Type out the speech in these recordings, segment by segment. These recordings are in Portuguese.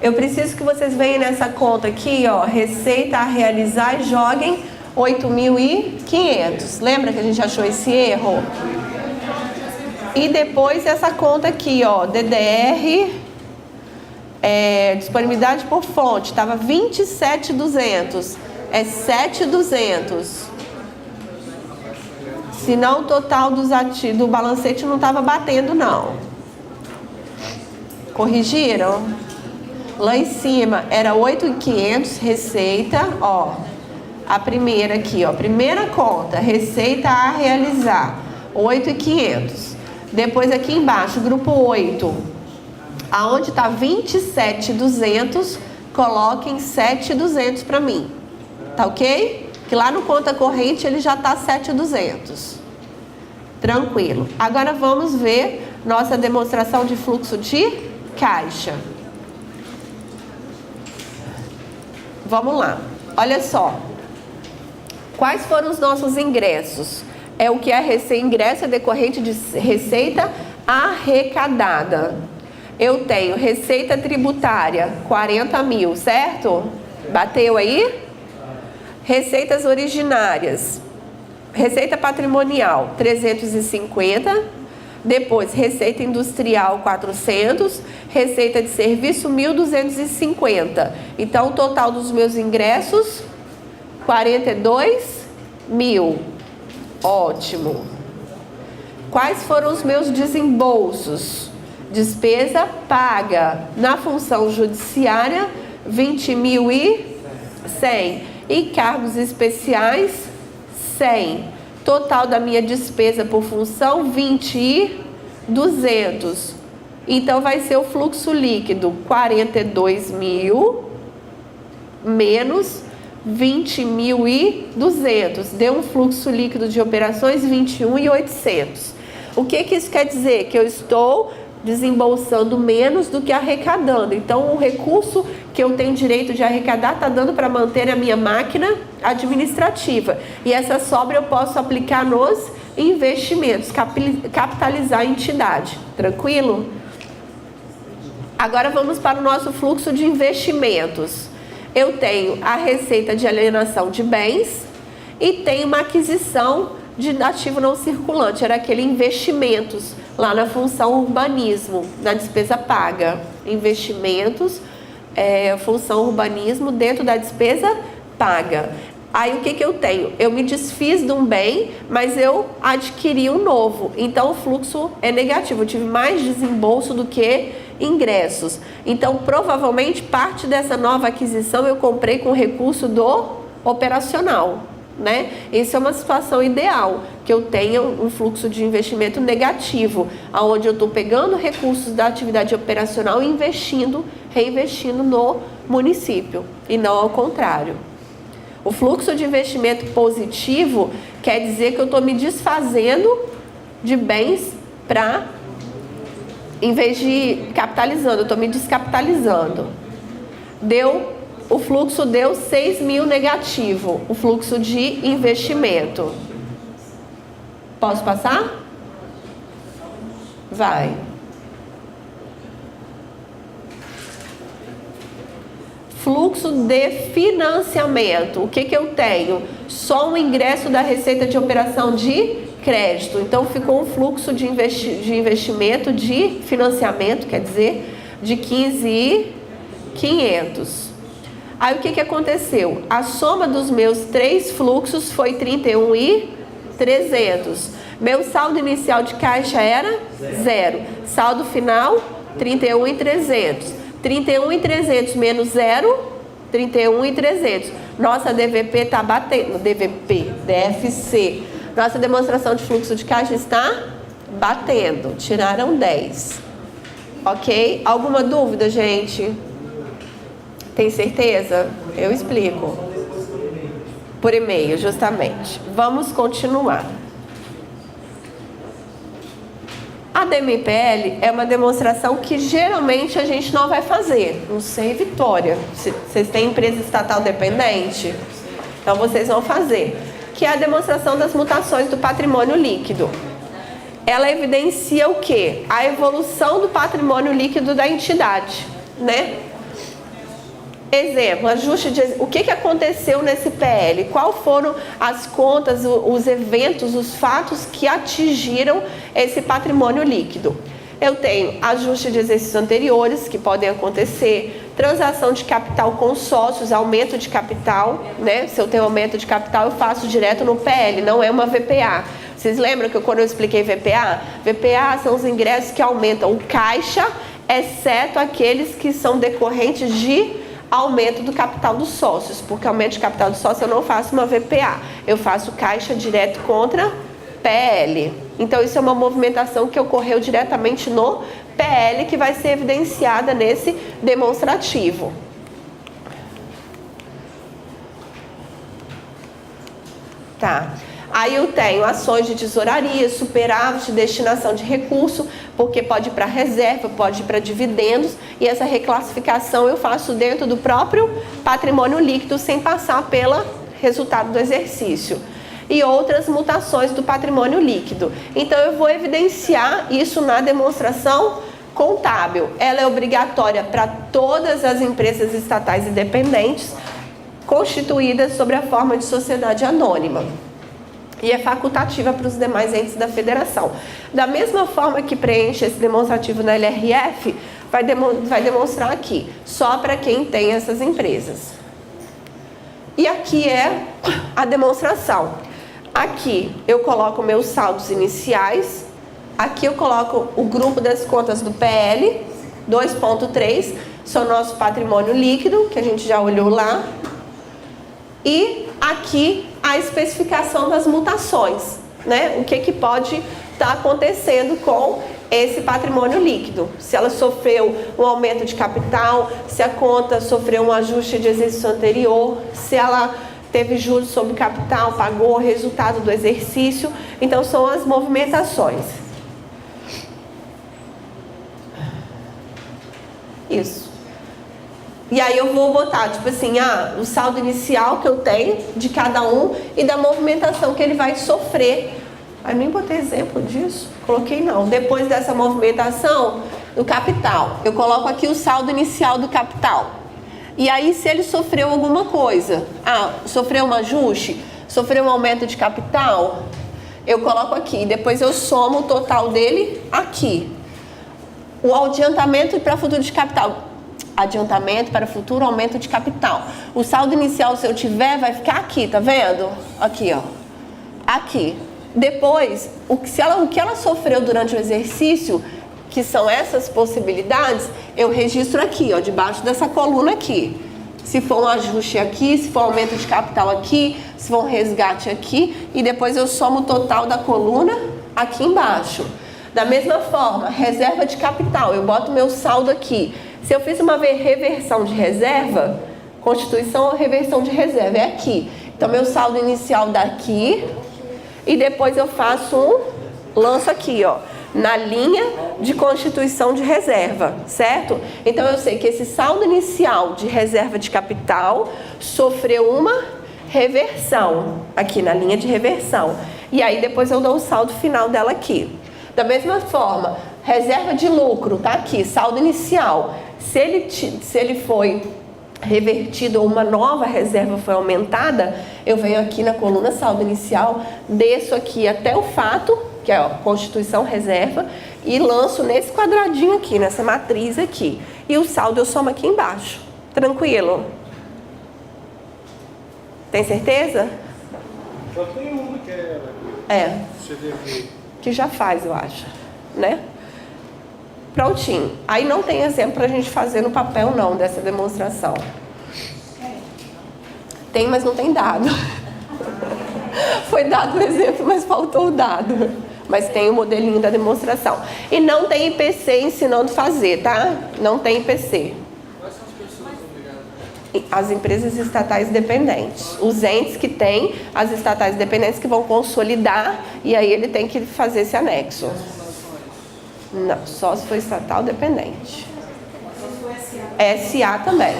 Eu preciso que vocês venham nessa conta aqui, ó, receita a realizar e joguem 8.500. Lembra que a gente achou esse erro? E depois essa conta aqui, ó, DDR, disponibilidade por fonte, estava 27.200, é 7.200. Senão o total do balancete não estava batendo, não. Corrigiram? Lá em cima era 8.500, receita, ó. A primeira aqui, ó, primeira conta, receita a realizar, 8.500. Depois aqui embaixo, grupo 8, aonde está 27.200, coloquem 7.200 para mim, tá ok? Que lá no conta corrente ele já está 7.200. Tranquilo. Agora vamos ver nossa demonstração de fluxo de caixa. Vamos lá. Olha só. Quais foram os nossos ingressos? É o que é ingresso é decorrente de receita arrecadada. Eu tenho receita tributária, 40 mil, certo? Bateu aí? Receitas originárias. Receita patrimonial, 350. Depois, receita industrial, 400. Receita de serviço, 1.250. Então, o total dos meus ingressos, 42 mil. Ótimo. Quais foram os meus desembolsos? Despesa paga na função judiciária, 20.100. E cargos especiais, 100. Total da minha despesa por função, 20.200. Então, vai ser o fluxo líquido, 42 mil menos 20.200. Deu um fluxo líquido de operações, 21.800. O que isso quer dizer? Que eu estou desembolsando menos do que arrecadando. Então, o recurso que eu tenho direito de arrecadar está dando para manter a minha máquina administrativa. E essa sobra eu posso aplicar nos investimentos, capitalizar a entidade. Tranquilo? Agora vamos para o nosso fluxo de investimentos. Eu tenho a receita de alienação de bens e tenho uma aquisição de ativo não circulante, era aquele investimentos lá na função urbanismo, na despesa paga. Investimentos, função urbanismo dentro da despesa paga. Aí o que eu tenho? Eu me desfiz de um bem, mas eu adquiri um novo. Então o fluxo é negativo, eu tive mais desembolso do que ingressos. Então provavelmente parte dessa nova aquisição eu comprei com recurso do operacional, né? Isso é uma situação ideal, que eu tenha um fluxo de investimento negativo, onde eu estou pegando recursos da atividade operacional e reinvestindo no município, e não ao contrário. O fluxo de investimento positivo quer dizer que eu estou me desfazendo de bens para, em vez de capitalizando, eu estou me descapitalizando. O fluxo deu 6 mil negativo, o fluxo de investimento. Posso passar? Vai. Fluxo de financiamento. O que eu tenho? Só um ingresso da receita de operação de crédito. Então ficou um fluxo de investimento, de financiamento, quer dizer, de 15.500. Aí o que aconteceu? A soma dos meus 3 fluxos foi 31.300. Meu saldo inicial de caixa era 0. Saldo final, 31.300. 31.300 menos 0, 31.300. Nossa DVP está batendo. DFC. Nossa demonstração de fluxo de caixa está batendo. Tiraram 10. Ok? Alguma dúvida, gente? Tem certeza? Eu explico. Por e-mail, justamente. Vamos continuar. A DMPL é uma demonstração que geralmente a gente não vai fazer. Não sei, Vitória, se vocês têm empresa estatal dependente, então vocês vão fazer. Que é a demonstração das mutações do patrimônio líquido. Ela evidencia o quê? A evolução do patrimônio líquido da entidade, né? Exemplo, o que aconteceu nesse PL? Qual foram as contas, os eventos, os fatos que atingiram esse patrimônio líquido? Eu tenho ajuste de exercícios anteriores que podem acontecer, transação de capital com sócios, aumento de capital, né? Se eu tenho aumento de capital, eu faço direto no PL, não é uma VPA. Vocês lembram que quando eu expliquei VPA? VPA são os ingressos que aumentam o caixa, exceto aqueles que são decorrentes de aumento do capital dos sócios, porque aumento de capital dos sócios eu não faço uma VPA, eu faço caixa direto contra PL. Então isso é uma movimentação que ocorreu diretamente no PL, que vai ser evidenciada nesse demonstrativo. Tá. Aí eu tenho ações de tesouraria, superávit, destinação de recurso, porque pode ir para reserva, pode ir para dividendos, e essa reclassificação eu faço dentro do próprio patrimônio líquido, sem passar pelo resultado do exercício. E outras mutações do patrimônio líquido. Então eu vou evidenciar isso na demonstração contábil. Ela é obrigatória para todas as empresas estatais independentes constituídas sob a forma de sociedade anônima. E é facultativa para os demais entes da federação. Da mesma forma que preenche esse demonstrativo na LRF, vai demonstrar aqui, só para quem tem essas empresas. E aqui é a demonstração. Aqui eu coloco meus saldos iniciais, aqui eu coloco o grupo das contas do PL, 2.3, são nosso patrimônio líquido, que a gente já olhou lá. E aqui a especificação das mutações, né? O que pode estar acontecendo com esse patrimônio líquido. Se ela sofreu um aumento de capital, se a conta sofreu um ajuste de exercício anterior, se ela teve juros sobre capital, pagou o resultado do exercício. Então são as movimentações. Isso. E aí eu vou botar, tipo assim, o saldo inicial que eu tenho de cada um e da movimentação que ele vai sofrer. Aí nem botei exemplo disso, coloquei não. Depois dessa movimentação do capital, eu coloco aqui o saldo inicial do capital. E aí se ele sofreu alguma coisa, sofreu um ajuste, sofreu um aumento de capital, eu coloco aqui. Depois eu somo o total dele aqui. O adiantamento para futuro de capital. Adiantamento para futuro aumento de capital. O saldo inicial, se eu tiver, vai ficar aqui, tá vendo? Aqui, ó. Aqui. Depois, o que ela sofreu durante o exercício, que são essas possibilidades, eu registro aqui, ó, debaixo dessa coluna aqui. Se for um ajuste aqui, se for um aumento de capital aqui, se for um resgate aqui, e depois eu somo o total da coluna aqui embaixo. Da mesma forma, reserva de capital, eu boto meu saldo aqui. Se eu fiz uma reversão de reserva, constituição ou reversão de reserva, é aqui. Então, meu saldo inicial daqui, e depois eu faço lanço aqui, ó, na linha de constituição de reserva, certo? Então, eu sei que esse saldo inicial de reserva de capital sofreu uma reversão, aqui na linha de reversão. E aí, depois eu dou o saldo final dela aqui. Da mesma forma, reserva de lucro, tá aqui, saldo inicial. Se ele foi revertido ou uma nova reserva foi aumentada, eu venho aqui na coluna saldo inicial, desço aqui até o fato, que é a constituição reserva, e lanço nesse quadradinho aqui, nessa matriz aqui. E o saldo eu somo aqui embaixo. Tranquilo? Tem certeza? Só tem uma que é CDV. Que já faz, eu acho, né? Prontinho. Aí não tem exemplo pra gente fazer no papel não, dessa demonstração. Tem, mas não tem dado. Foi dado o exemplo, mas faltou o dado. Mas tem o modelinho da demonstração. E não tem IPC ensinando a fazer, tá? Não tem IPC. Quais são as pessoas obrigadas? As empresas estatais dependentes. Os entes que têm, as estatais dependentes que vão consolidar, e aí ele tem que fazer esse anexo. Não, só se for estatal dependente. SA também.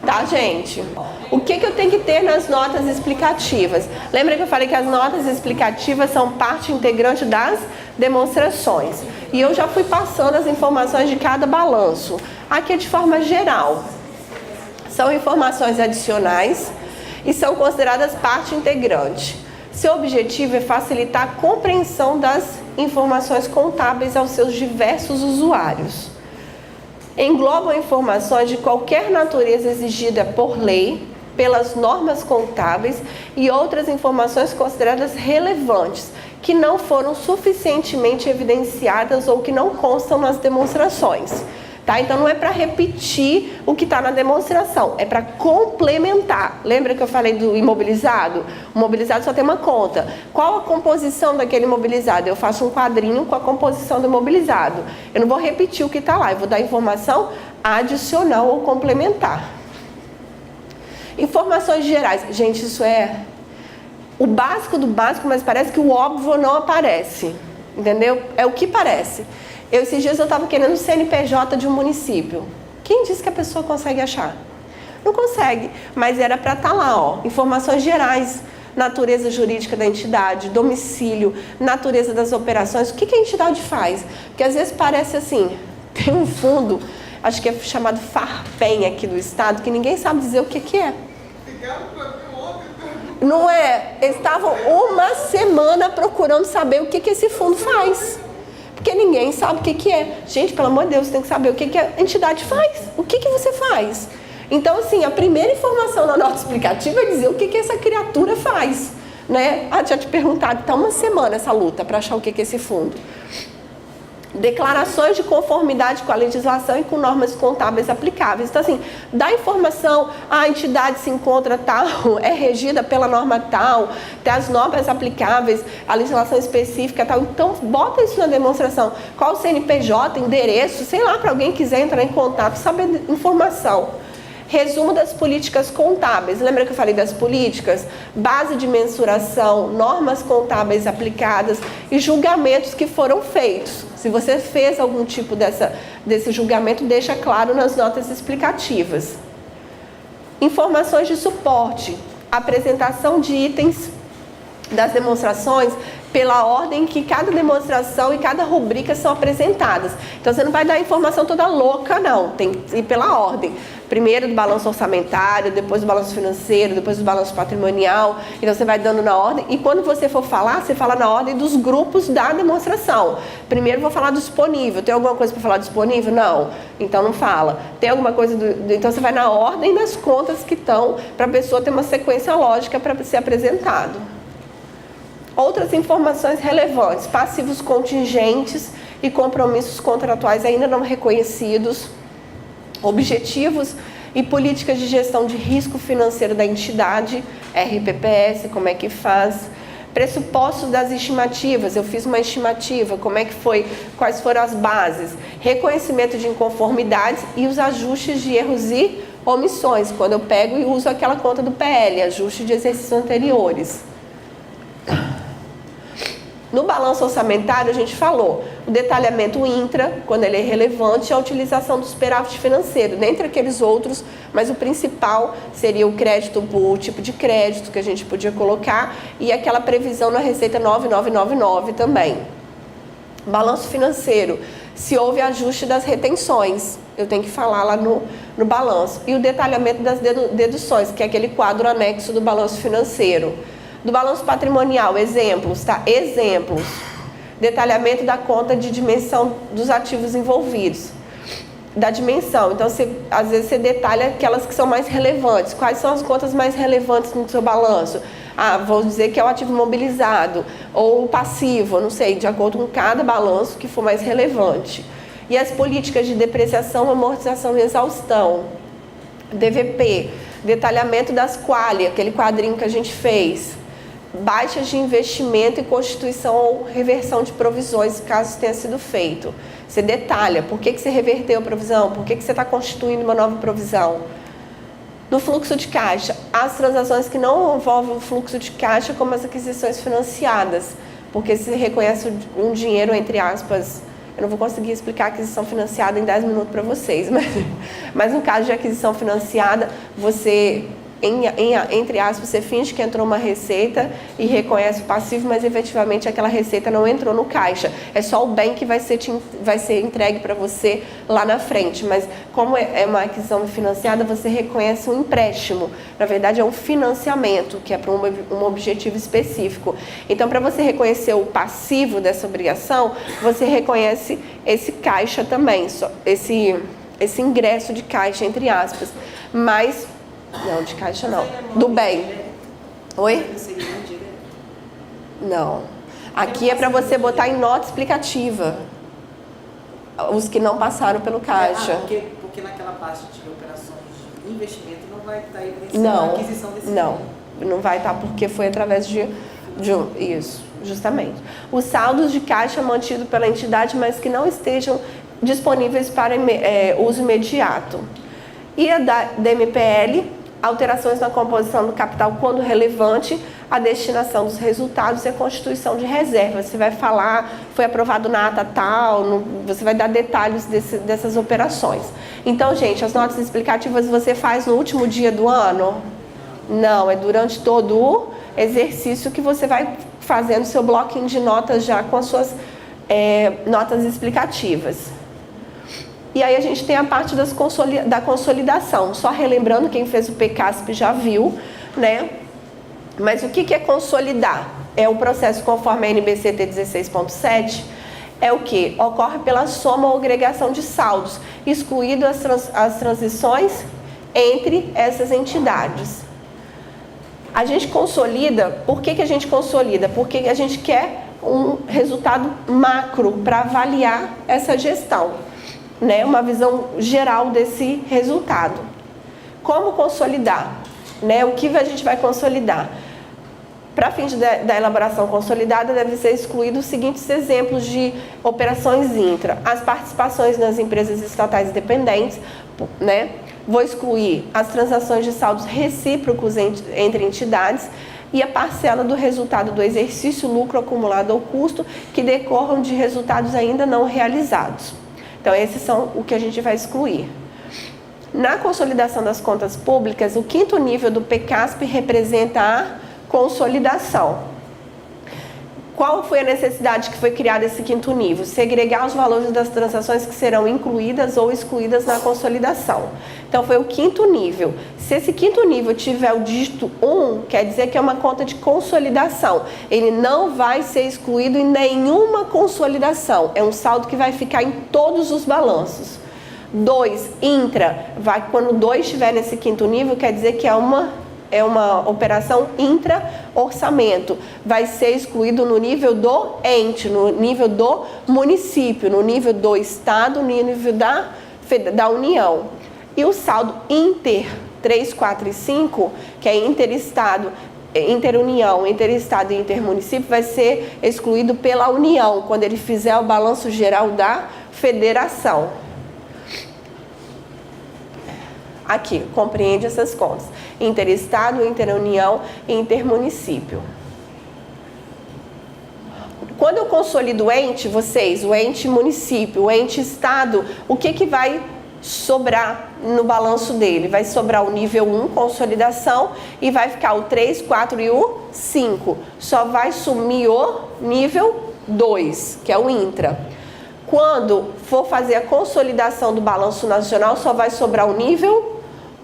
Tá, gente? O que eu tenho que ter nas notas explicativas? Lembra que eu falei que as notas explicativas são parte integrante das demonstrações. E eu já fui passando as informações de cada balanço. Aqui é de forma geral. São informações adicionais e são consideradas parte integrante. Seu objetivo é facilitar a compreensão das informações contábeis aos seus diversos usuários. Englobam informações de qualquer natureza exigida por lei, pelas normas contábeis e outras informações consideradas relevantes, que não foram suficientemente evidenciadas ou que não constam nas demonstrações. Tá? Então não é para repetir o que está na demonstração, é para complementar. Lembra que eu falei do imobilizado? O imobilizado só tem uma conta. Qual a composição daquele imobilizado? Eu faço um quadrinho com a composição do imobilizado. Eu não vou repetir o que está lá, eu vou dar informação adicional ou complementar. Informações gerais. Gente, isso é o básico do básico, mas parece que o óbvio não aparece. Entendeu? É o que parece. Esses dias eu estava querendo o CNPJ de um município. Quem disse que a pessoa consegue achar? Não consegue, mas era para estar lá, ó. Informações gerais, natureza jurídica da entidade, domicílio, natureza das operações. O que a entidade faz? Porque às vezes parece assim, tem um fundo, acho que é chamado Farpem aqui do estado, que ninguém sabe dizer o que é. Não é? Eles estavam uma semana procurando saber o que esse fundo faz. Porque ninguém sabe o que é. Gente, pelo amor de Deus, você tem que saber o que a entidade faz. O que você faz? Então, assim, a primeira informação na nota explicativa é dizer o que essa criatura faz. Né? Já te perguntaram, está uma semana essa luta para achar o que é esse fundo. Declarações de conformidade com a legislação e com normas contábeis aplicáveis. Então, assim, dá informação, a entidade se encontra tal, é regida pela norma tal, tem as normas aplicáveis, a legislação específica tal. Então, bota isso na demonstração. Qual o CNPJ, endereço, sei lá, para alguém quiser entrar em contato, saber informação. Resumo das políticas contábeis. Lembra que eu falei das políticas? Base de mensuração, normas contábeis aplicadas e julgamentos que foram feitos. Se você fez algum tipo desse julgamento, deixa claro nas notas explicativas. Informações de suporte. Apresentação de itens das demonstrações pela ordem que cada demonstração e cada rubrica são apresentadas. Então, você não vai dar a informação toda louca, não. Tem que ir pela ordem. Primeiro do balanço orçamentário, depois do balanço financeiro, depois do balanço patrimonial. Então, você vai dando na ordem. E quando você for falar, você fala na ordem dos grupos da demonstração. Primeiro, vou falar do disponível. Tem alguma coisa para falar do disponível? Não. Então, não fala. Tem alguma coisa Então, você vai na ordem das contas que estão, para a pessoa ter uma sequência lógica para ser apresentado. Outras informações relevantes, passivos contingentes e compromissos contratuais ainda não reconhecidos, objetivos e políticas de gestão de risco financeiro da entidade, RPPS, como é que faz, pressupostos das estimativas, eu fiz uma estimativa, como é que foi, quais foram as bases, reconhecimento de inconformidades e os ajustes de erros e omissões, quando eu pego e uso aquela conta do PL, ajuste de exercícios anteriores. No balanço orçamentário, a gente falou o detalhamento intra, quando ele é relevante, e a utilização do superávit financeiro, dentre aqueles outros, mas o principal seria o crédito, o tipo de crédito que a gente podia colocar e aquela previsão na Receita 9999 também. Balanço financeiro, se houve ajuste das retenções, eu tenho que falar lá no balanço. E o detalhamento das deduções, que é aquele quadro anexo do balanço financeiro. Do balanço patrimonial, exemplos, tá? Exemplos. Detalhamento da conta de dimensão dos ativos envolvidos. Da dimensão. Então, às vezes você detalha aquelas que são mais relevantes. Quais são as contas mais relevantes no seu balanço? Vou dizer que é o ativo imobilizado ou o passivo, não sei, de acordo com cada balanço que for mais relevante. E as políticas de depreciação, amortização e exaustão. DVP. Detalhamento das quali, aquele quadrinho que a gente fez. Baixas de investimento e constituição ou reversão de provisões, caso tenha sido feito. Você detalha por que você reverteu a provisão, por que você está constituindo uma nova provisão. No fluxo de caixa, as transações que não envolvem o fluxo de caixa, como as aquisições financiadas, porque se reconhece um dinheiro, entre aspas, eu não vou conseguir explicar a aquisição financiada em 10 minutos para vocês, mas no caso de aquisição financiada, você entre aspas, você finge que entrou uma receita e reconhece o passivo, mas efetivamente aquela receita não entrou no caixa. É só o bem que vai ser entregue para você lá na frente. Mas como é uma aquisição financiada, você reconhece um empréstimo. Na verdade, é um financiamento, que é para um objetivo específico. Então, para você reconhecer o passivo dessa obrigação, você reconhece esse caixa também, esse ingresso de caixa, entre aspas. Mas não, de caixa não. Do bem. Oi? Não. Aqui é para você botar em nota explicativa os que não passaram pelo caixa. Porque naquela parte de operações de investimento não vai estar evidenciando a aquisição desse bem. Não vai estar porque foi através de isso, justamente. Os saldos de caixa mantidos pela entidade, mas que não estejam disponíveis para uso imediato. E a da MPL, alterações na composição do capital quando relevante, a destinação dos resultados e a constituição de reservas. Você vai falar, foi aprovado na ata tal, você vai dar detalhes dessas operações. Então, gente, as notas explicativas você faz no último dia do ano? Não, é durante todo o exercício que você vai fazendo seu bloquinho de notas já com as suas notas explicativas. E aí a gente tem a parte da consolidação. Só relembrando, quem fez o PCASP já viu, né? Mas o que é consolidar? É o processo conforme a NBCT 16.7, é o que? Ocorre pela soma ou agregação de saldos, excluído as transições entre essas entidades. A gente consolida, por que a gente consolida? Porque a gente quer um resultado macro para avaliar essa gestão, né? Uma visão geral desse resultado. Como consolidar? Né? O que a gente vai consolidar? Para fins da elaboração consolidada, deve ser excluído os seguintes exemplos de operações intra. As participações nas empresas estatais dependentes, né? Vou excluir as transações de saldos recíprocos entre entidades e a parcela do resultado do exercício, lucro acumulado ou custo, que decorram de resultados ainda não realizados. Então, esses são o que a gente vai excluir. Na consolidação das contas públicas, o quinto nível do PCASP representa a consolidação. Qual foi a necessidade que foi criada esse quinto nível? Segregar os valores das transações que serão incluídas ou excluídas na consolidação. Então, foi o quinto nível. Se esse quinto nível tiver o dígito 1, quer dizer que é uma conta de consolidação. Ele não vai ser excluído em nenhuma consolidação. É um saldo que vai ficar em todos os balanços. 2, intra. Quando 2 estiver nesse quinto nível, quer dizer que é uma operação intra-orçamento. Vai ser excluído no nível do ente, no nível do município, no nível do estado, no nível da União. E o saldo inter 3, 4 e 5, que é interestado, interunião, interestado e intermunicípio, vai ser excluído pela União, quando ele fizer o balanço geral da federação. Aqui, compreende essas contas. Interestado, interunião e intermunicípio. Quando eu consolido o ente, o ente município, o ente estado, o que vai sobrar no balanço dele? Vai sobrar o nível 1, consolidação, e vai ficar o 3, 4 e o 5. Só vai sumir o nível 2, que é o intra. Quando for fazer a consolidação do balanço nacional, só vai sobrar o nível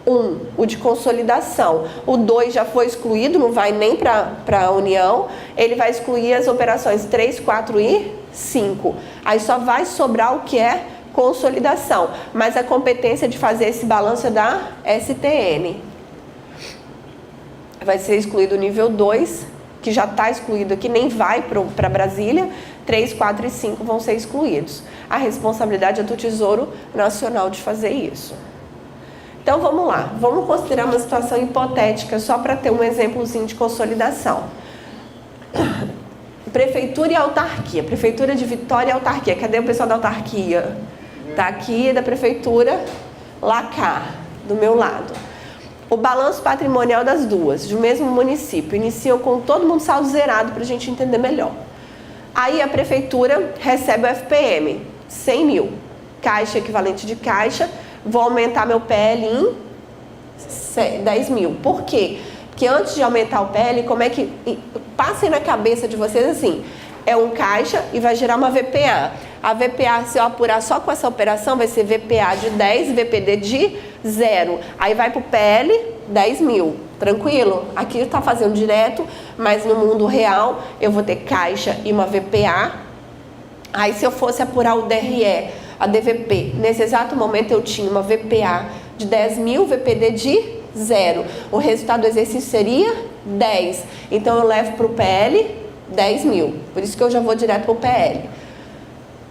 1, o de consolidação. O 2 já foi excluído, não vai nem para a União. Ele vai excluir as operações 3, 4 e 5. Aí só vai sobrar o que é consolidação. Mas a competência de fazer esse balanço é da STN. Vai ser excluído o nível 2, que já está excluído aqui, nem vai para Brasília. 3, 4 e 5 vão ser excluídos. A responsabilidade é do Tesouro Nacional de fazer isso. Então, vamos lá. Vamos considerar uma situação hipotética, só para ter um exemplozinho de consolidação. Prefeitura e autarquia. Prefeitura de Vitória e autarquia. Cadê o pessoal da autarquia? Está aqui, da prefeitura, lá cá, do meu lado. O balanço patrimonial das duas, do mesmo município. Iniciam com todo mundo saldo zerado, para a gente entender melhor. Aí a prefeitura recebe o FPM, 100 mil. Caixa equivalente de caixa. Vou aumentar meu PL em 10 mil. Por quê? Porque antes de aumentar o PL, como é que... Passem na cabeça de vocês assim, é um caixa e vai gerar uma VPA. A VPA, se eu apurar só com essa operação, vai ser VPA de 10 e VPD de 0. Aí vai para o PL, 10 mil. Tranquilo? Aqui está fazendo direto, mas no mundo real eu vou ter caixa e uma VPA. Aí se eu fosse apurar o DRE, a DVP, nesse exato momento eu tinha uma VPA de 10 mil, VPD de 0. O resultado do exercício seria 10. Então eu levo para o PL 10 mil. Por isso que eu já vou direto para o PL.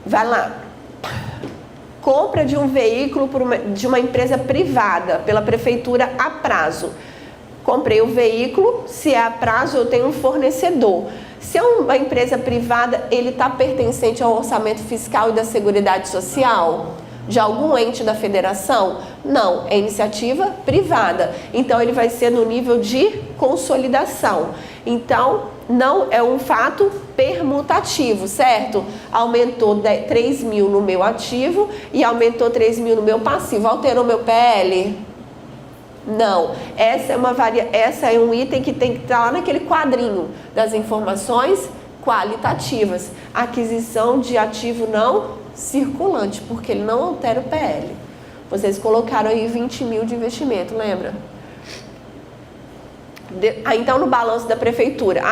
Vai lá. Compra de um veículo de uma empresa privada pela prefeitura a prazo. Comprei o veículo, se é a prazo eu tenho um fornecedor. Se é uma empresa privada, ele está pertencente ao orçamento fiscal e da Seguridade Social? De algum ente da federação? Não, é iniciativa privada. Então, ele vai ser no nível de consolidação. Então, não é um fato permutativo, certo? Aumentou 3 mil no meu ativo e aumentou 3 mil no meu passivo. Alterou meu PL? Não. Essa é um item que tem que estar lá naquele quadrinho das informações qualitativas. Aquisição de ativo não circulante, porque ele não altera o PL. Vocês colocaram aí 20 mil de investimento, lembra? Então, no balanço da prefeitura,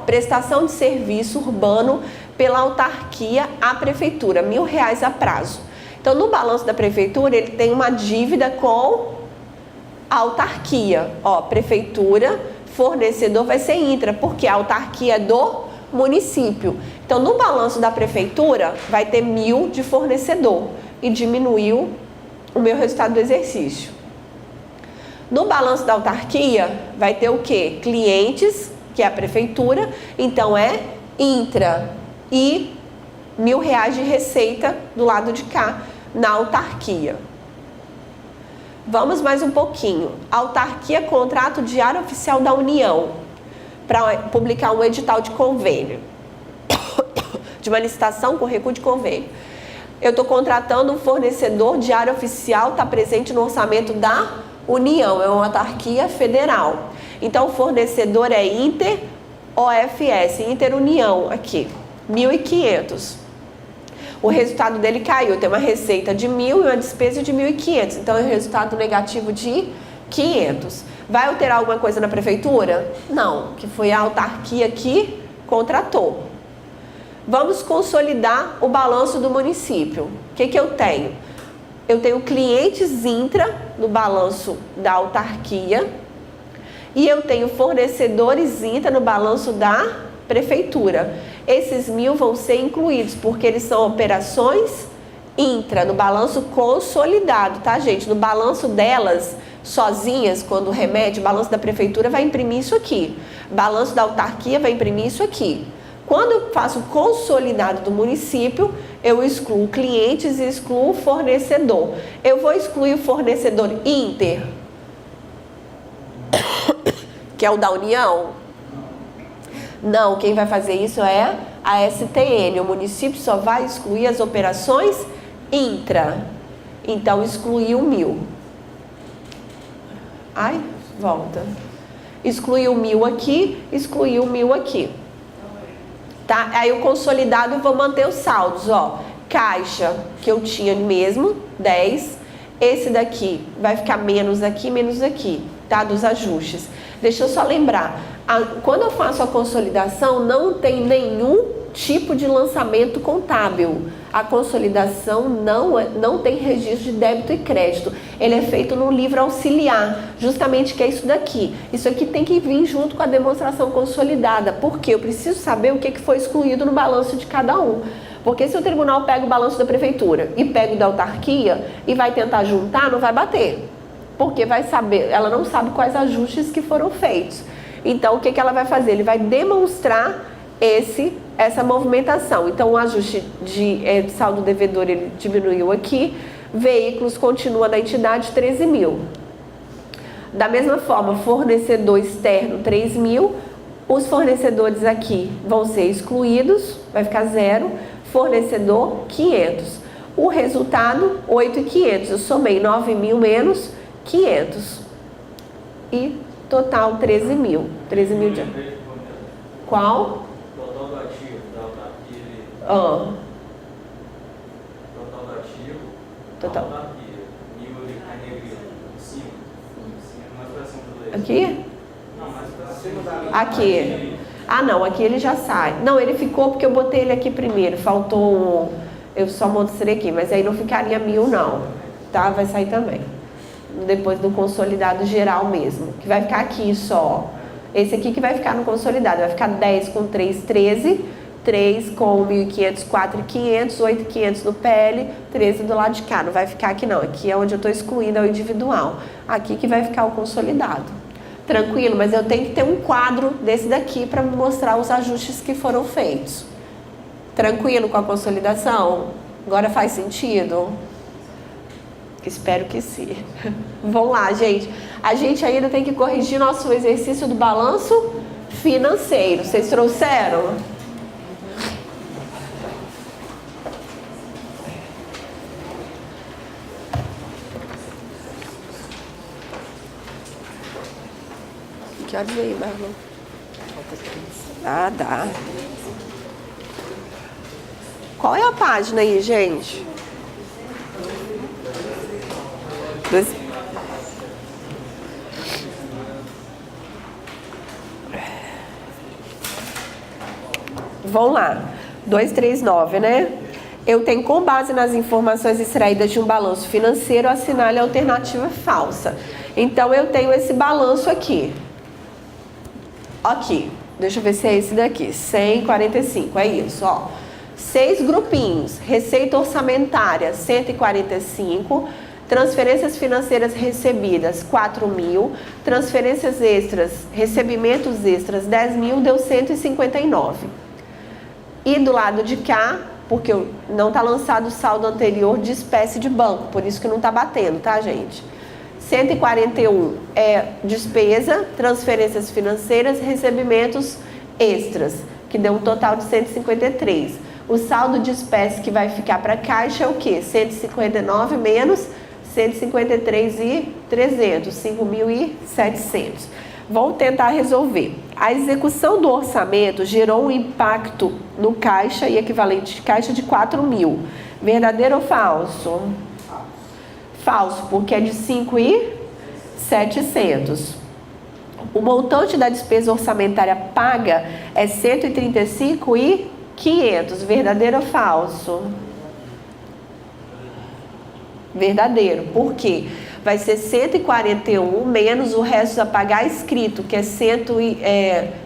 prestação de serviço urbano pela autarquia à prefeitura, R$1.000 a prazo. Então, no balanço da prefeitura, ele tem uma dívida com a autarquia. Prefeitura, fornecedor vai ser intra, porque a autarquia é do município. Então, no balanço da prefeitura, vai ter 1.000 de fornecedor e diminuiu o meu resultado do exercício. No balanço da autarquia, vai ter o quê? Clientes, que é a prefeitura, então é intra, e R$1.000 de receita do lado de cá, na autarquia. Vamos mais um pouquinho. Autarquia, contrato diário oficial da União, para publicar um edital de convênio, de uma licitação com recurso de convênio. Eu estou contratando um fornecedor diário oficial, está presente no orçamento da União, é uma autarquia federal. Então, o fornecedor é Inter OFS, Interunião, aqui, 1.500. O resultado dele caiu, tem uma receita de 1.000 e uma despesa de 1.500. Então, é um resultado negativo de 500. Vai alterar alguma coisa na prefeitura? Não, que foi a autarquia que contratou. Vamos consolidar o balanço do município. O que eu tenho? Eu tenho clientes intra no balanço da autarquia e eu tenho fornecedores intra no balanço da prefeitura. Esses 1.000 vão ser incluídos porque eles são operações intra no balanço consolidado, tá, gente? No balanço delas, sozinhas, quando remete, o balanço da prefeitura vai imprimir isso aqui. Balanço da autarquia vai imprimir isso aqui. Quando eu faço consolidado do município, eu excluo clientes e excluo o fornecedor. Eu vou excluir o fornecedor Inter, que é o da União? Não, quem vai fazer isso é a STN. O município só vai excluir as operações intra. Então, excluiu 1.000. Ai, volta. Excluiu 1.000 aqui, excluiu 1.000 aqui. Tá? Aí o consolidado eu vou manter os saldos, caixa que eu tinha mesmo, 10, esse daqui vai ficar menos aqui, tá? Dos ajustes. Deixa eu só lembrar, quando eu faço a consolidação, não tem nenhum tipo de lançamento contábil. A consolidação não tem registro de débito e crédito. Ele é feito no livro auxiliar, justamente que é isso daqui. Isso aqui tem que vir junto com a demonstração consolidada, porque eu preciso saber o que foi excluído no balanço de cada um. Porque se o tribunal pega o balanço da prefeitura e pega o da autarquia e vai tentar juntar, não vai bater. Porque vai saber, ela não sabe quais ajustes que foram feitos. Então, o que ela vai fazer? Ele vai demonstrar essa movimentação. Então, o ajuste de saldo devedor ele diminuiu aqui, veículos continua na entidade 13.000. Da mesma forma, fornecedor externo 3.000, os fornecedores aqui vão ser excluídos, vai ficar 0, fornecedor 500. O resultado 8.500, eu somei 9.000 menos 500. e total 13 mil. 13 mil de... Qual? Total do ativo, daquele. Ah. Total do ativo. Total. Nível de carneiro. 5. Mais pra cima do leite. Aqui? Não, mais pra cima da. Aqui. Ah, não, aqui ele já sai. Não, ele ficou porque eu botei ele aqui primeiro. Faltou. Eu só mostrei aqui, mas aí não ficaria 1.000, não. Tá? Vai sair também. Depois do consolidado geral mesmo. Que vai ficar aqui só. Esse aqui que vai ficar no consolidado. Vai ficar 10 com 3, 13. 3 com 1.500, 4.500, 8.500 no PL, 13 do lado de cá. Não vai ficar aqui não. Aqui é onde eu estou excluindo, é o individual. Aqui que vai ficar o consolidado. Tranquilo, mas eu tenho que ter um quadro desse daqui para mostrar os ajustes que foram feitos. Tranquilo com a consolidação? Agora faz sentido? Espero que sim. Vamos lá, gente. A gente ainda tem que corrigir nosso exercício do balanço financeiro. Vocês trouxeram? Que horas aí, Marlon? Ah, dá. Qual é a página aí, gente? Vamos lá. 239, né? Eu tenho, com base nas informações extraídas de um balanço financeiro, assinale a alternativa falsa. Então, eu tenho esse balanço aqui. Aqui. Deixa eu ver se é esse daqui. 145, é isso, ó. 6 grupinhos. Receita orçamentária, 145. Transferências financeiras recebidas, 4.000. Transferências extras, recebimentos extras, 10.000, deu 159. E do lado de cá, porque não está lançado o saldo anterior de espécie de banco, por isso que não está batendo, tá, gente? 141 é despesa, transferências financeiras, recebimentos extras, que deu um total de 153. O saldo de espécie que vai ficar para caixa é o quê? 159 menos 153.300, 5.700. Vamos tentar resolver. A execução do orçamento gerou um impacto no caixa e equivalente de caixa de 4.000. Verdadeiro ou falso? Falso, porque é de 5.700. O montante da despesa orçamentária paga é 135.500. Verdadeiro ou falso? Verdadeiro. Por quê? Vai ser 141 menos o resto a pagar escrito, que é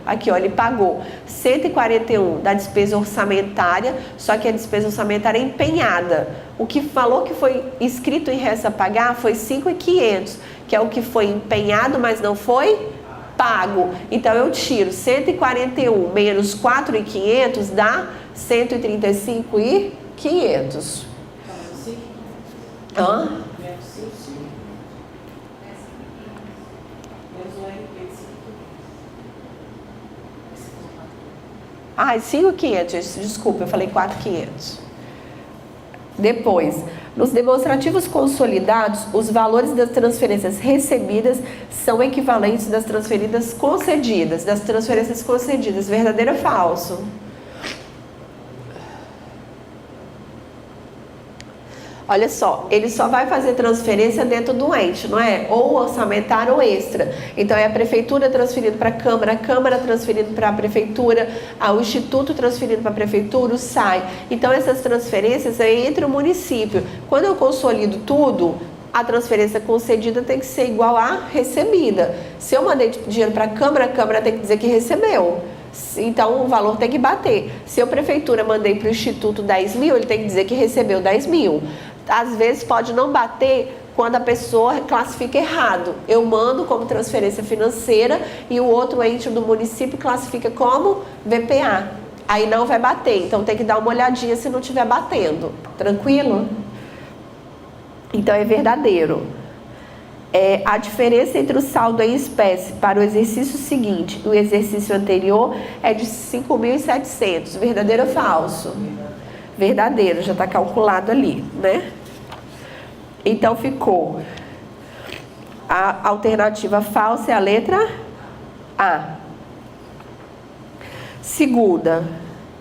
aqui, ó, ele pagou 141 da despesa orçamentária, só que a despesa orçamentária é empenhada. O que falou que foi escrito em resto a pagar foi 5.500, que é o que foi empenhado, mas não foi pago. Então eu tiro 141 menos 4.500 dá 135.500. Hã? Ah, 5.500, desculpa, eu falei 4.500. Depois, nos demonstrativos consolidados, os valores das transferências recebidas são equivalentes das transferidas concedidas, das transferências concedidas. Verdadeiro ou falso? Olha só, ele só vai fazer transferência dentro do ente, não é? Ou orçamentário ou extra. Então, é a prefeitura transferindo para a Câmara transferindo para a prefeitura, o Instituto transferindo para a prefeitura, o SAI. Então, essas transferências é entre o município. Quando eu consolido tudo, a transferência concedida tem que ser igual à recebida. Se eu mandei dinheiro para a Câmara tem que dizer que recebeu. Então, o valor tem que bater. Se eu, prefeitura, mandei para o Instituto 10.000, ele tem que dizer que recebeu 10.000. Às vezes pode não bater quando a pessoa classifica errado. Eu mando como transferência financeira e o outro ente do município classifica como VPA. Aí não vai bater, então tem que dar uma olhadinha se não estiver batendo. Tranquilo? Então é verdadeiro. A diferença entre o saldo em espécie para o exercício seguinte e o exercício anterior é de 5.700. Verdadeiro ou falso? Verdadeiro, já está calculado ali, né? Então ficou A alternativa falsa é a letra A. Segunda,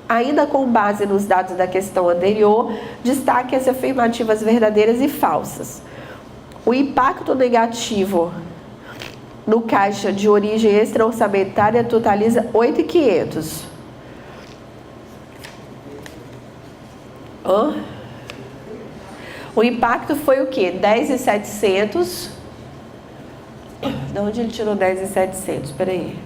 ainda com base nos dados da questão anterior, destaque as afirmativas verdadeiras e falsas. O impacto negativo no caixa de origem extra-orçamentária totaliza 8.500. O impacto foi o quê? 10.700. De onde ele tirou 10.700? Espera aí.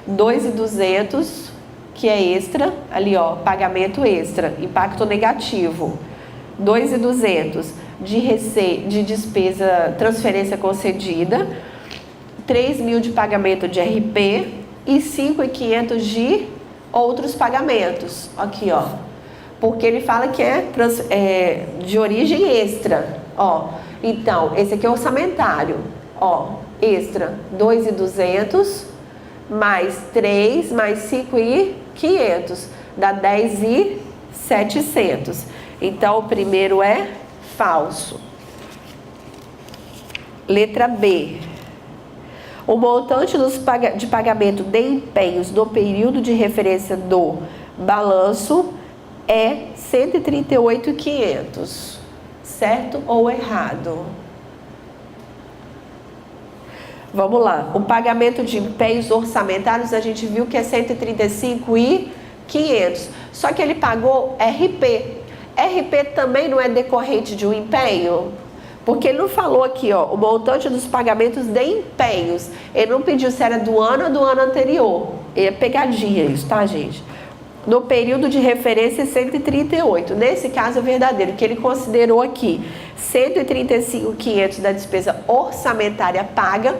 2.200, que é extra, ali ó, pagamento extra, impacto negativo. 2.200 de despesa, transferência concedida. 3.000 de pagamento de RP e 5.500 de outros pagamentos. Aqui, ó. Porque ele fala que é de origem extra, ó. Então, esse aqui é orçamentário, ó, extra, 2.200 mais 3 mais 5.500, dá 10.700. Então, o primeiro é falso. Letra B. O montante de pagamento de empenhos no período de referência do balanço é 138.500. Certo ou errado? Vamos lá. O pagamento de empenhos orçamentários a gente viu que é 135.500. Só que ele pagou RP. RP também não é decorrente de um empenho? Porque ele não falou aqui, ó, o montante dos pagamentos de empenhos. Ele não pediu se era do ano ou do ano anterior. É pegadinha isso, tá, gente? No período de referência, 138. Nesse caso é verdadeiro, que ele considerou aqui 135.500 da despesa orçamentária paga,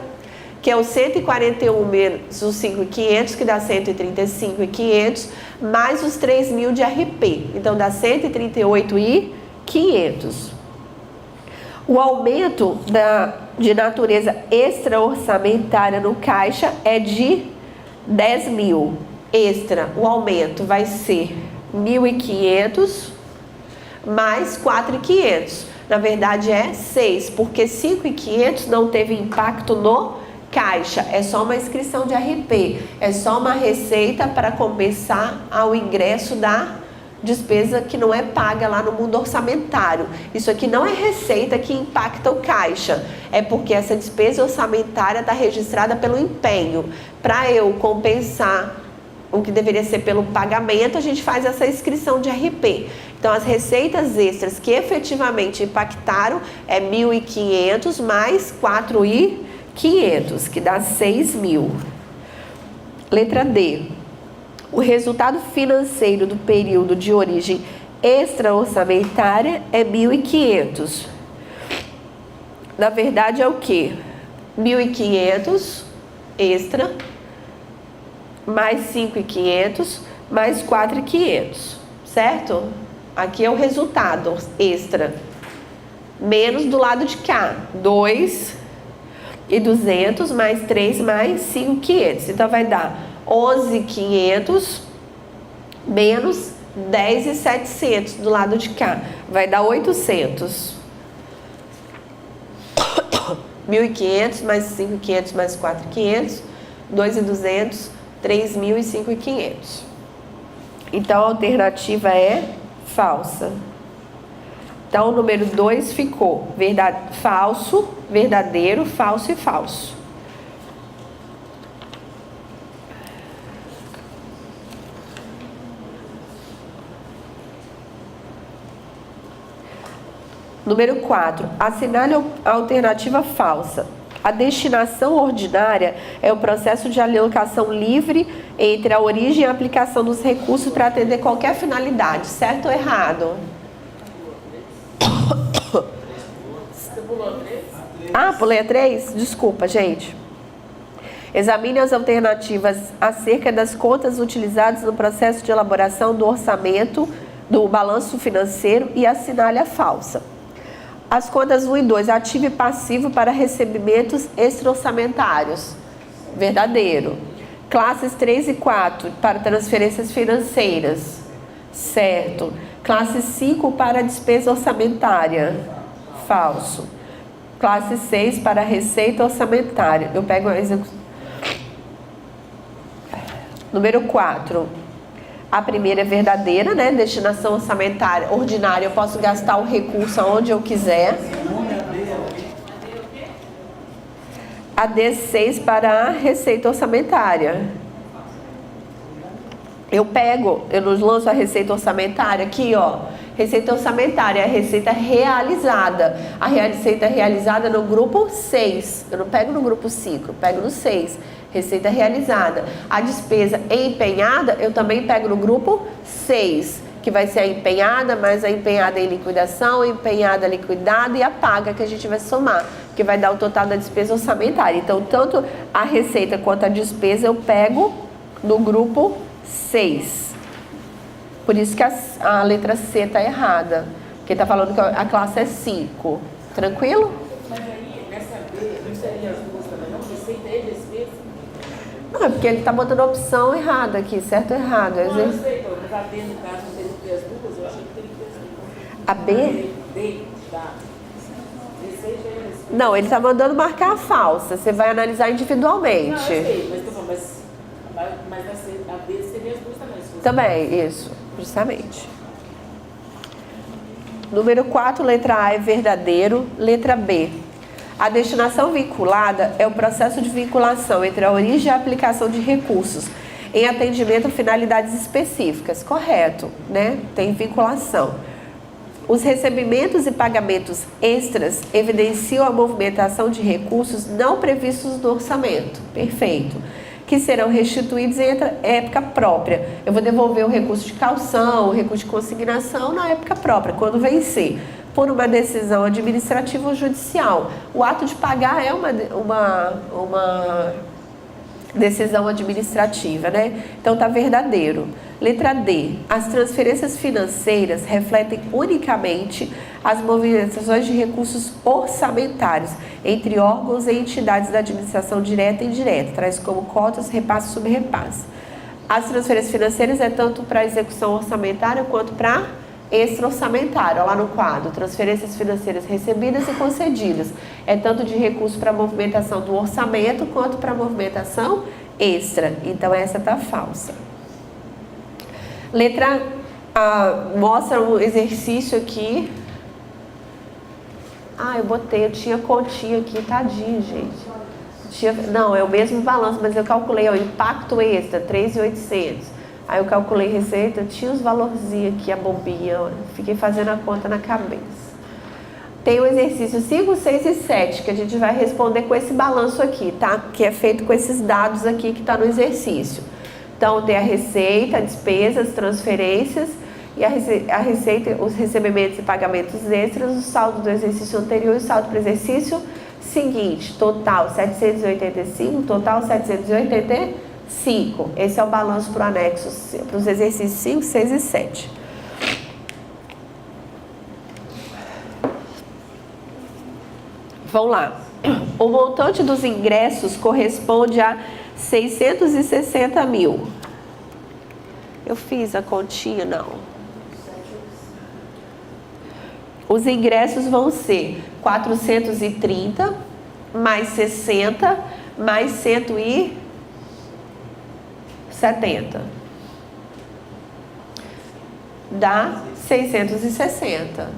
que é o 141 menos os 5.500, que dá 135.500, mais os 3.000 de RP. Então, dá 138.500. O aumento de natureza extra-orçamentária no caixa é de 10.000. Extra, o aumento vai ser 1.500 mais 4.500. Na verdade é 6, porque 5.500 não teve impacto no caixa. É só uma inscrição de RP. É só uma receita para compensar ao ingresso da despesa que não é paga lá no mundo orçamentário. Isso aqui não é receita que impacta o caixa, é porque essa despesa orçamentária está registrada pelo empenho. Para eu compensar o que deveria ser pelo pagamento, a gente faz essa inscrição de RP. Então, as receitas extras que efetivamente impactaram é 1.500 mais 4.500, que dá 6.000. Letra D. O resultado financeiro do período de origem extra-orçamentária é 1.500. Na verdade, é o quê? 1.500 extra, mais 5.500, mais 4.500, certo? Aqui é o resultado extra. Menos do lado de cá, 2.200 mais 3 mais 5.500. Então, vai dar 11.500 menos 10.700 do lado de cá. Vai dar 800. 1.500 mais 5.500 mais 4.500, 2.200, 3.000 e 5.500. Então, a alternativa é falsa. Então, o número 2 ficou falso, verdadeiro, falso e falso. Número 4. Assinale a alternativa falsa. A destinação ordinária é o processo de alocação livre entre a origem e a aplicação dos recursos para atender qualquer finalidade. Certo ou errado? Ah, pulei a 3? Desculpa, gente. Examine as alternativas acerca das contas utilizadas no processo de elaboração do orçamento, do balanço financeiro e assinale a falsa. As contas 1 e 2, ativo e passivo para recebimentos extra-orçamentários. Verdadeiro. Classes 3 e 4 para transferências financeiras. Certo. Classe 5 para despesa orçamentária. Falso. Classe 6 para receita orçamentária. Eu pego a execução. Número 4. A primeira é verdadeira, né? Destinação orçamentária ordinária. Eu posso gastar o recurso aonde eu quiser. A D6 para a receita orçamentária. Eu lanço a receita orçamentária aqui, ó. Receita orçamentária é a receita realizada. A receita realizada no grupo 6. Eu não pego no grupo 5, eu pego no 6. Receita realizada. A despesa empenhada, eu também pego no grupo 6, que vai ser a empenhada, mais a empenhada em liquidação, empenhada liquidada e a paga que a gente vai somar, que vai dar o total da despesa orçamentária. Então, tanto a receita quanto a despesa eu pego no grupo 6. Por isso que a letra C está errada, porque está falando que a classe é 5. Tranquilo? Mas aí, nessa B, não seria as duas também, não? Receita e despesa? Não, é porque ele está botando a opção errada aqui, certo ou errado? Não, eu sei, mas a B, no caso, não teria que ter as duas, eu achei que teria que ter as duas. A B? D, tá. Receita e despesa. Não, ele está mandando marcar a falsa. Você vai analisar individualmente. Não, eu sei, mas tô falando, mas a B seria as duas também. Também, isso, justamente. Número 4, letra A é verdadeiro. Letra B. A destinação vinculada é o processo de vinculação entre a origem e a aplicação de recursos em atendimento a finalidades específicas. Correto, né? Tem vinculação. Os recebimentos e pagamentos extras evidenciam a movimentação de recursos não previstos no orçamento. Perfeito. Que serão restituídos em época própria. Eu vou devolver o recurso de caução, o recurso de consignação na época própria, quando vencer, por uma decisão administrativa ou judicial. O ato de pagar é uma decisão administrativa, né? Então tá verdadeiro. Letra D. As transferências financeiras refletem unicamente as movimentações de recursos orçamentários entre órgãos e entidades da administração direta e indireta, traz como cotas, repasse e subrepasse. As transferências financeiras é tanto para execução orçamentária quanto para extra-orçamentário, lá no quadro, transferências financeiras recebidas e concedidas. É tanto de recurso para movimentação do orçamento quanto para movimentação extra. Então, essa está falsa. Letra A, mostra um exercício aqui. Eu tinha continha aqui, tadinho, gente. Não, é o mesmo balanço, mas eu calculei, ó, impacto extra, 3.800. Aí eu calculei receita, tinha os valorzinhos aqui, a bobinha, ó, fiquei fazendo a conta na cabeça. Tem o exercício 5, 6 e 7, que a gente vai responder com esse balanço aqui, tá? Que é feito com esses dados aqui que tá no exercício. Então, tem a receita, a despesa, as transferências, e a receita, os recebimentos e pagamentos extras, o saldo do exercício anterior e o saldo para o exercício seguinte. Total 785, total 785. Esse é o balanço para o anexo, para os exercícios 5, 6 e 7. Vamos lá. O montante dos ingressos corresponde a 660 mil. Eu fiz a continha? Não. Os ingressos vão ser 430 mais 60 mais 170. Dá 660.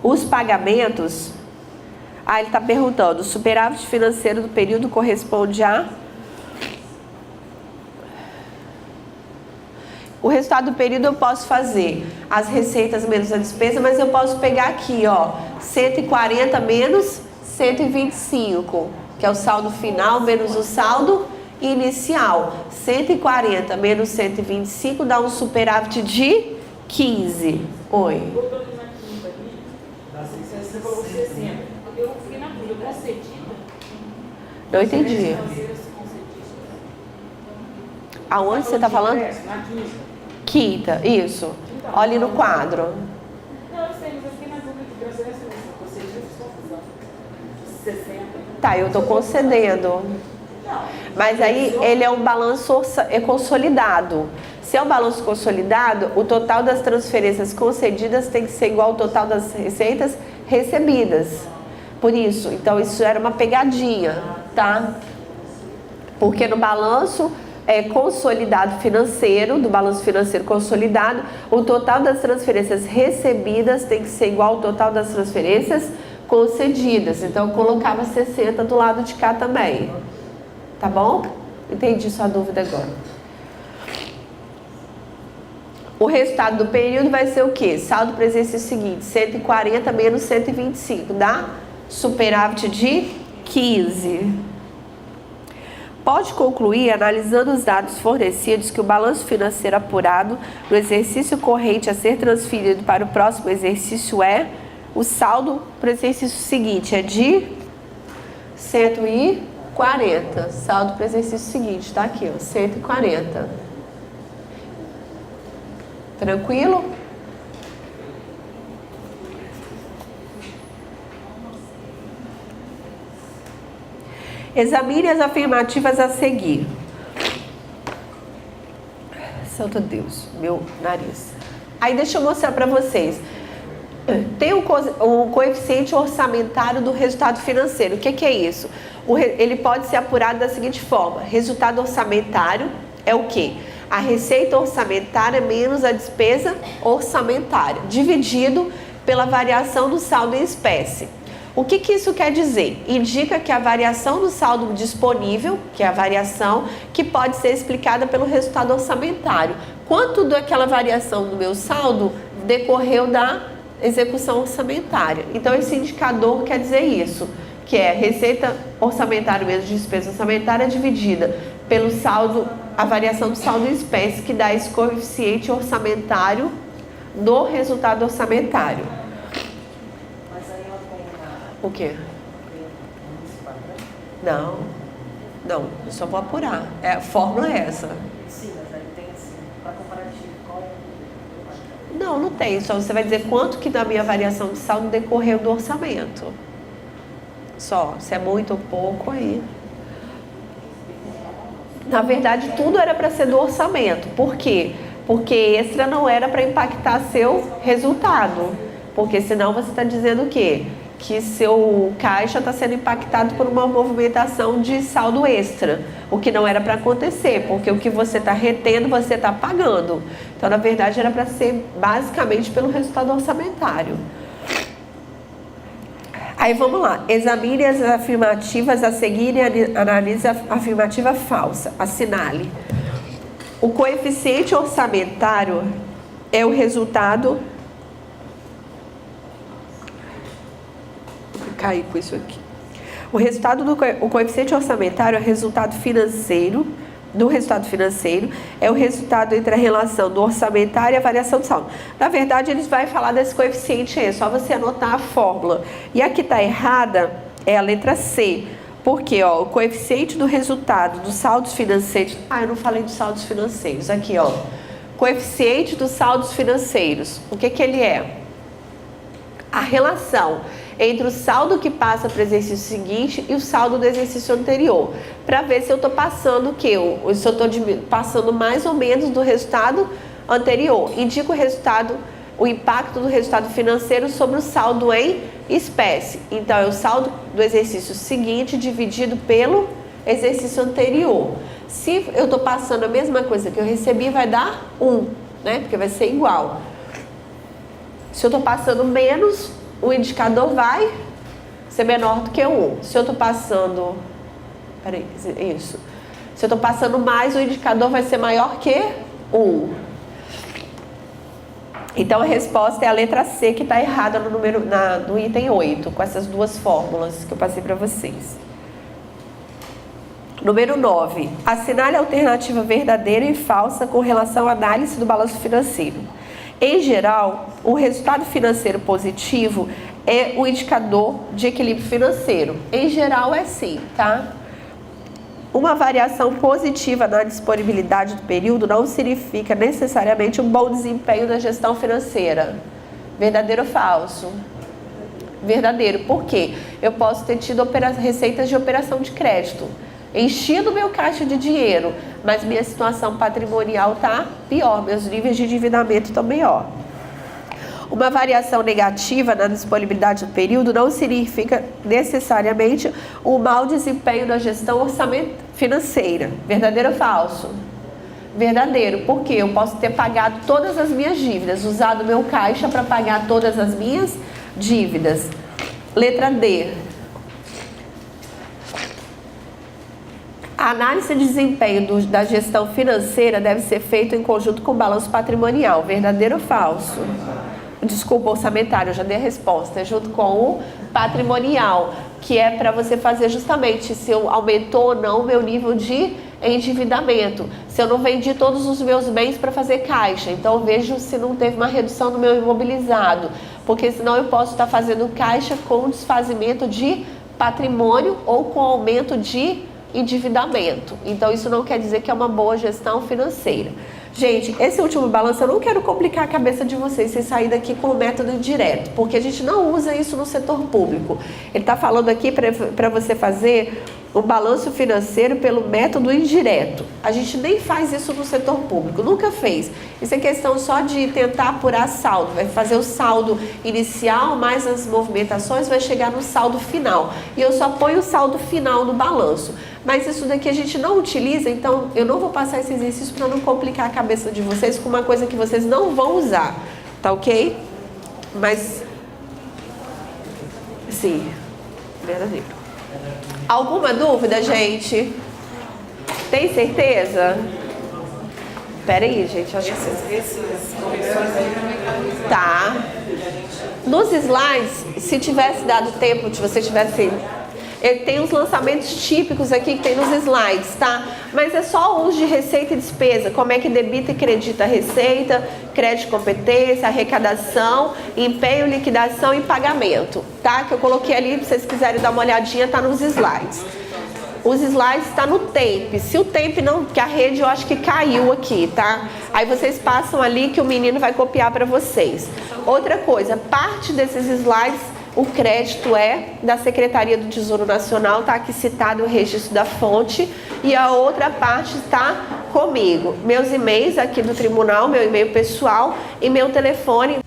Os pagamentos... ele está perguntando, o superávit financeiro do período corresponde a... O resultado do período eu posso fazer as receitas menos a despesa, mas eu posso pegar aqui, ó, 140 menos 125, que é o saldo final menos o saldo inicial. 140 menos 125 dá um superávit de 15. Oi. Você falou 60. Eu fiquei na dúvida, concedida? Não entendi. Aonde você está falando? Na quinta. Quinta, isso. Olha ali no quadro. Não, eu sei, mas eu fiquei na dúvida de transferência concedida, confusão. 60. Tá, eu estou concedendo. Mas aí ele é um balanço consolidado. Se é um balanço consolidado, o total das transferências concedidas tem que ser igual ao total das receitas recebidas. Por isso, então isso era uma pegadinha, tá? Porque no balanço consolidado financeiro, do balanço financeiro consolidado, o total das transferências recebidas tem que ser igual ao total das transferências concedidas. Então eu colocava 60 do lado de cá também. Tá bom? Entendi sua dúvida agora. O resultado do período vai ser o quê? Saldo para o exercício seguinte, 140 menos 125, dá superávit de 15. Pode concluir, analisando os dados fornecidos, que o balanço financeiro apurado no exercício corrente a ser transferido para o próximo exercício o saldo para o exercício seguinte é de 140. Saldo para o exercício seguinte, tá aqui, ó, 140. Tranquilo? Examine as afirmativas a seguir. Santo Deus, meu nariz. Aí deixa eu mostrar para vocês. Tem o coeficiente orçamentário do resultado financeiro. O que é isso? Ele pode ser apurado da seguinte forma. Resultado orçamentário é o quê? A receita orçamentária menos a despesa orçamentária, dividido pela variação do saldo em espécie. O que isso quer dizer? Indica que a variação do saldo disponível, que é a variação que pode ser explicada pelo resultado orçamentário. Quanto daquela variação do meu saldo decorreu da execução orçamentária? Então esse indicador quer dizer isso, que é receita orçamentária menos despesa orçamentária dividida pelo saldo, a variação do saldo em espécie, que dá esse coeficiente orçamentário do resultado orçamentário. O quê? Não, eu só vou apurar. A fórmula é essa. Sim, mas aí tem assim, para comparativo, qual é? Não tem. Só você vai dizer quanto que da minha variação de saldo decorreu do orçamento. Só, se é muito ou pouco aí. Na verdade, tudo era para ser do orçamento. Por quê? Porque extra não era para impactar seu resultado. Porque senão você está dizendo o quê? Que seu caixa está sendo impactado por uma movimentação de saldo extra, o que não era para acontecer, porque o que você está retendo, você está pagando. Então, na verdade, era para ser basicamente pelo resultado orçamentário. Aí, vamos lá. Examine as afirmativas a seguir e analise a afirmativa falsa. Assinale. O coeficiente orçamentário é o resultado... cair com isso aqui. O coeficiente orçamentário é o resultado financeiro, é o resultado entre a relação do orçamentário e a variação do saldo. Na verdade, eles vão falar desse coeficiente aí, é só você anotar a fórmula. E a que está errada é a letra C, porque o coeficiente do resultado dos saldos financeiros... eu não falei dos saldos financeiros, aqui coeficiente dos saldos financeiros, o que ele é? A relação entre o saldo que passa para o exercício seguinte e o saldo do exercício anterior, para ver se eu estou passando o quê? Se eu estou passando mais ou menos do resultado anterior. Indica o impacto do resultado financeiro sobre o saldo em espécie. Então, é o saldo do exercício seguinte dividido pelo exercício anterior. Se eu estou passando a mesma coisa que eu recebi, vai dar 1, né? Porque vai ser igual. Se eu estou passando menos, o indicador vai ser menor do que 1. Se eu estou passando... Se eu estou passando mais, o indicador vai ser maior que 1. Então, a resposta é a letra C, que está errada no item 8, com essas duas fórmulas que eu passei para vocês. Número 9. Assinale a alternativa verdadeira e falsa com relação à análise do balanço financeiro. Em geral, o resultado financeiro positivo é o indicador de equilíbrio financeiro. Em geral é sim, tá? Uma variação positiva na disponibilidade do período não significa necessariamente um bom desempenho da gestão financeira. Verdadeiro ou falso? Verdadeiro. Por quê? Eu posso ter tido receitas de operação de crédito, enchido meu caixa de dinheiro, mas minha situação patrimonial está pior, meus níveis de endividamento estão pior. Uma variação negativa na disponibilidade do período não significa necessariamente um mau desempenho na gestão orçamentária financeira. Verdadeiro ou falso? Verdadeiro, porque eu posso ter pagado todas as minhas dívidas, usado meu caixa para pagar todas as minhas dívidas. Letra D. A análise de desempenho da gestão financeira deve ser feita em conjunto com o balanço patrimonial. Verdadeiro ou falso? Desculpa, orçamentário, eu já dei a resposta. Junto com o patrimonial, que é para você fazer justamente se eu aumentou ou não o meu nível de endividamento. Se eu não vendi todos os meus bens para fazer caixa, então eu vejo se não teve uma redução no meu imobilizado, porque senão eu posso estar fazendo caixa com desfazimento de patrimônio ou com aumento de endividamento. Então isso não quer dizer que é uma boa gestão financeira. Gente, esse último balanço eu não quero complicar a cabeça de vocês sem sair daqui com o método indireto, porque a gente não usa isso no setor público. Ele está falando aqui para você fazer o balanço financeiro pelo método indireto. A gente nem faz isso no setor público, nunca fez. Isso é questão só de tentar apurar saldo, vai fazer o saldo inicial, mais as movimentações, vai chegar no saldo final. E eu só ponho o saldo final no balanço. Mas isso daqui a gente não utiliza, então eu não vou passar esse exercício para não complicar a cabeça de vocês com uma coisa que vocês não vão usar, tá ok? Mas, sim, verdadeiro. Alguma dúvida, gente? Tem certeza? Pera aí, gente. Acho que... Tá. Nos slides, se tivesse dado tempo, se você tivesse... Tem os lançamentos típicos aqui que tem nos slides, tá? Mas é só o uso de receita e despesa, como é que debita e credita a receita, crédito e competência, arrecadação, empenho, liquidação e pagamento, tá? Que eu coloquei ali, se vocês quiserem dar uma olhadinha, tá nos slides. Os slides tá no Temp. Se o Temp não, que a rede eu acho que caiu aqui, tá? Aí vocês passam ali que o menino vai copiar para vocês. Outra coisa, parte desses slides, o crédito é da Secretaria do Tesouro Nacional, tá aqui citado o registro da fonte, e a outra parte está comigo. Meus e-mails aqui do tribunal, meu e-mail pessoal e meu telefone